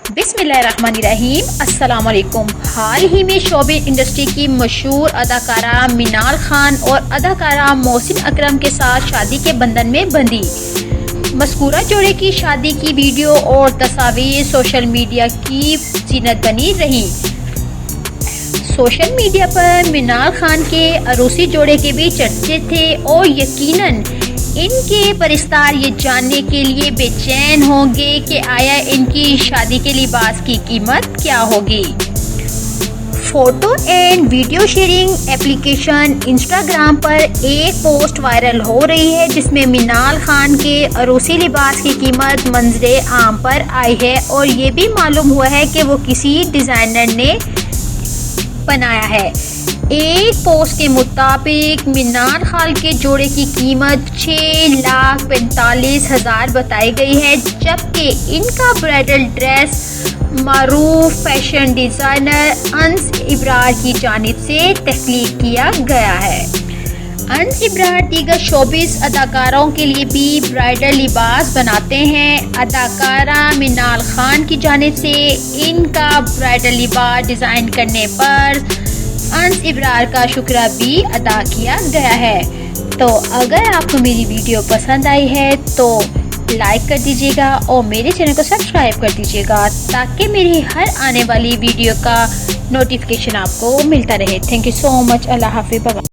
बिस्मिल्लाहिर्रहमानिर्रहीम। अस्सलाम वालेकुम। हाल ही में शोबे इंडस्ट्री की मशहूर अदाकारा मिनाल खान और अदाकारा मोहसिन अकरम के साथ शादी के बंधन में बंधी। मज़कूरा जोड़े की शादी की वीडियो और तस्वीर सोशल मीडिया की ज़ीनत बनी रही। सोशल मीडिया पर मिनाल खान के अरूसी जोड़े के भी चर्चे थे और यकीनन इनके परिस्तार ये जानने के लिए बेचैन होंगे कि आया इनकी शादी के लिबास की कीमत क्या होगी। Photo and video sharing application Instagram पर एक पोस्ट वायरल हो रही है जिसमें मिनाल खान के अरूसी लिबास की कीमत मंजरे आम पर आई है और ये भी मालूम हुआ है कि वो किसी डिज़ाइनर ने बनाया है। एक पोस्ट के मुताबिक मिनाल खान के जोड़े की कीमत 6,45,000 बताई गई है, जबकि इनका ब्राइडल ड्रेस मारूफ फैशन डिज़ाइनर अंस इब्रार की जानिब से तख्लीक किया गया है। अंस इब्रार दीगर शोबिस अदाकारों के लिए भी ब्राइडल लिबास बनाते हैं। अदाकारा मिनाल खान की जानिब से इनका ब्राइडल लिबास डिज़ाइन करने पर अंस इब्रार का शुक्रिया भी अदा किया गया है। तो अगर आपको मेरी वीडियो पसंद आई है तो लाइक कर दीजिएगा और मेरे चैनल को सब्सक्राइब कर दीजिएगा ताकि मेरी हर आने वाली वीडियो का नोटिफिकेशन आपको मिलता रहे। Thank you so much. अल्लाह हाफिज़।